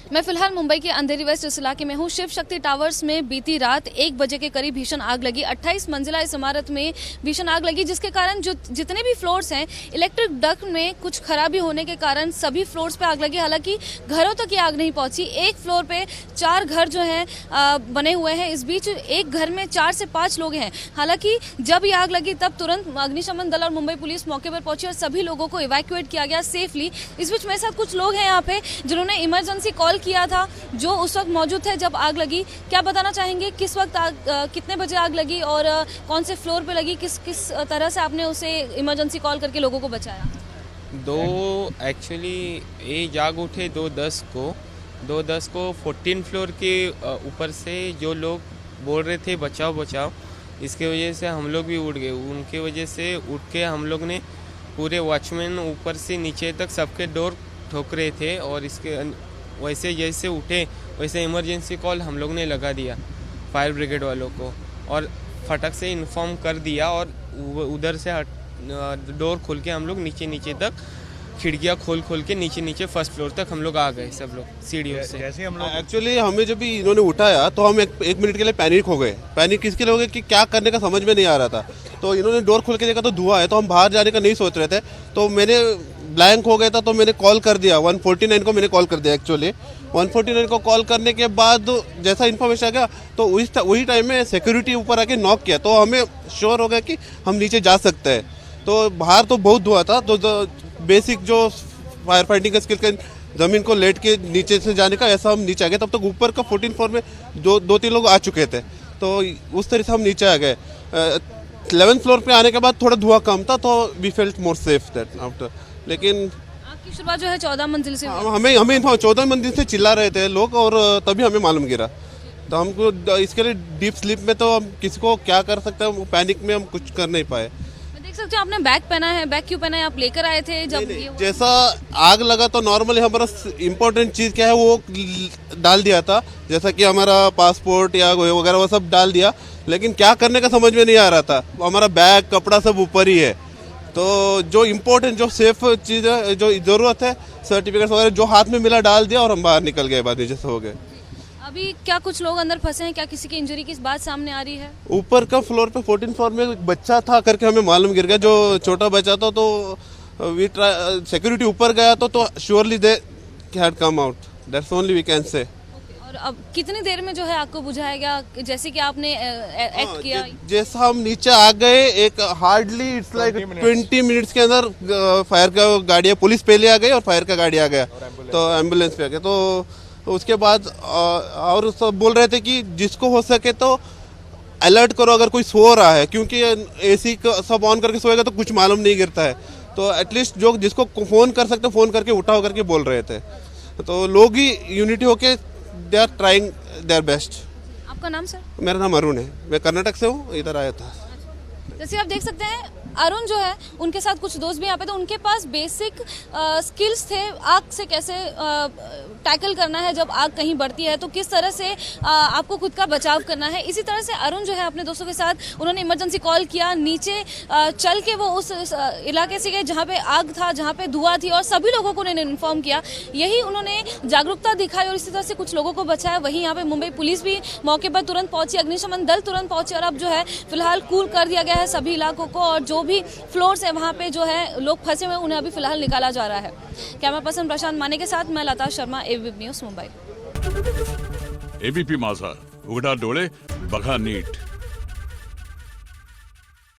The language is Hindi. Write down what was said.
मैं फिलहाल मुंबई के अंधेरी वेस्ट इस इलाके में हूँ। शिव शक्ति टावर्स में बीती रात 1 बजे के करीब भीषण आग लगी। 28 मंजिला इस इमारत में भीषण आग लगी, जिसके कारण जो जितने भी फ्लोर्स हैं, इलेक्ट्रिक डक्ट में कुछ खराबी होने के कारण सभी फ्लोर्स पे आग लगी। हालांकि घरों तक ये आग नहीं पहुंची। एक फ्लोर पे 4 घर जो हैं बने हुए हैं। इस बीच एक घर में 4 से 5 लोग हैं। हालांकि जब ये आग लगी तब तुरंत अग्निशमन दल और मुंबई पुलिस मौके पर पहुंची और सभी लोगों को इवैक्यूएट किया गया सेफली। इस बीच मेरे साथ कुछ लोग हैं यहाँ पे जिन्होंने इमरजेंसी कॉल किया था, जो उस वक्त मौजूद थे जब आग लगी। क्या बताना चाहेंगे, किस वक्त कितने बजे आग लगी और कौन से फ्लोर पे लगी, किस तरह से आपने उसे इमरजेंसी कॉल करके लोगों को बचाया? एक्चुअली ये जाग उठे 2:10 को 14 फ्लोर के ऊपर से जो लोग बोल रहे थे बचाओ बचाओ, इसके वजह से हम लोग भी उठ गए। उनके वजह से उठ के हम लोग ने पूरे वॉचमैन ऊपर से नीचे तक सबके डोर ठोक रहे थे और इसके वैसे जैसे उठे वैसे इमरजेंसी कॉल हम लोग ने लगा दिया फायर ब्रिगेड वालों को और फटक से इन्फॉर्म कर दिया और उधर से डोर खोल के हम लोग नीचे तक खिड़कियाँ खोल के नीचे फर्स्ट फ्लोर तक हम लोग आ गए, सब लोग सीढ़ियों से। जैसे हम लोग एक्चुअली हमें जब भी इन्होंने उठाया तो हम एक मिनट के लिए पैनिक हो गए। पैनिक किसके लिए हो गए कि क्या करने का समझ में नहीं आ रहा था। तो इन्होंने डोर खोल के देखा तो धुआं है, तो हम बाहर जाने का नहीं सोच रहे थे। तो मैंने ब्लैंक हो गया था, तो मैंने कॉल कर दिया 149 को। मैंने कॉल कर दिया एक्चुअली 149 को। कॉल करने के बाद जैसा इन्फॉर्मेशन आ गया तो वही टाइम में सिक्योरिटी ऊपर आके नॉक किया, तो हमें श्योर हो गया कि हम नीचे जा सकते हैं। तो बाहर तो बहुत धुआं था, तो बेसिक जो फायर फाइटिंग का स्किल का जमीन को लेट के नीचे से जाने का, ऐसा हम नीचे आ गए। तब तक ऊपर का 14 फ्लोर में 2-3 लोग आ चुके थे, तो उस तरह से हम नीचे आ गए। 11th फ्लोर पे आने के बाद थोड़ा धुआं कम था, तो we felt more safe that after. लेकिन आपकी शुरुआत जो है 14 मंजिल से हमें 14 मंजिल से चिल्ला रहे थे लोग और तभी हमें मालूम गिरा। तो हमको इसके लिए डीप स्लीप में तो हम किसी को क्या कर सकते हैं, पैनिक में हम कुछ कर नहीं पाए। देख सकते हो आपने बैग पहना है। बैग क्यों पहना है? आप लेकर आए थे जब नहीं, जैसा आग लगा तो नॉर्मली हमारा इम्पोर्टेंट चीज़ क्या है वो डाल दिया था, जैसा कि हमारा पासपोर्ट या वगैरह वो सब डाल दिया। लेकिन क्या करने का समझ में नहीं आ रहा था। हमारा बैग कपड़ा सब ऊपर ही है, तो जो इम्पोर्टेंट जो सेफ चीज़ है, जो ज़रूरत है, सर्टिफिकेट्स वगैरह जो हाथ में मिला डाल दिया और हम बाहर निकल गए, बाद नीचे से हो गए। अभी क्या कुछ लोग अंदर फंसे हैं? क्या किसी की इंजरी की बात सामने आ रही है? ऊपर का फ्लोर पे 14 फ्लोर में एक बच्चा था करके हमें मालूम गिर गया, जो छोटा बच्चा था। तो सिक्योरिटी ऊपर गया तो surely they had come out, that's only we can say. और अब कितनी देर में जो है आपको बुझाया गया, जैसे कि आपने एक्ट किया? जैसा हम नीचे आ गए, एक हार्डली इट्स लाइक 20 मिनट्स के अंदर फायर का गाड़ी, पुलिस पहले आ गई और फायर का गाड़ी आ गया, तो एम्बुलेंस पे आ गया। तो उसके बाद और सब बोल रहे थे कि जिसको हो सके तो अलर्ट करो अगर कोई सो रहा है, क्योंकि एसी सब ऑन करके सोएगा तो कुछ मालूम नहीं गिरता है। तो एटलीस्ट जो जिसको फ़ोन कर सकते फ़ोन करके उठाओ करके बोल रहे थे। तो लोग ही यूनिटी होके they are trying their best. आपका नाम सर? मेरा नाम अरुण है, मैं कर्नाटक से हूँ, इधर आया था। जैसे आप देख सकते हैं अरुण जो है, उनके साथ कुछ दोस्त भी यहाँ पे थे। उनके पास बेसिक स्किल्स थे आग से कैसे टैकल करना है जब आग कहीं बढ़ती है, तो किस तरह से आपको खुद का बचाव करना है। इसी तरह से अरुण जो है अपने दोस्तों के साथ उन्होंने इमरजेंसी कॉल किया, नीचे चल के वो उस इलाके से गए जहाँ पे आग था, जहाँ पे धुआं थी, और सभी लोगों को उन्होंने इन्फॉर्म किया। यही उन्होंने जागरूकता दिखाई और इसी तरह से कुछ लोगों को बचाया। वहीं यहाँ पे मुंबई पुलिस भी मौके पर तुरंत पहुंची, अग्निशमन दल तुरंत पहुंचे और अब जो है फिलहाल कूल कर दिया गया है सभी इलाकों को, और जो भी फ्लोर्स है वहाँ पे जो है लोग फंसे हुए उन्हें अभी फिलहाल निकाला जा रहा है। कैमरा पर्सन प्रशांत माने के साथ मैं Lata Sharma, ABP news Mumbai. ABP Majha, उघडा डोळे बघा नीट।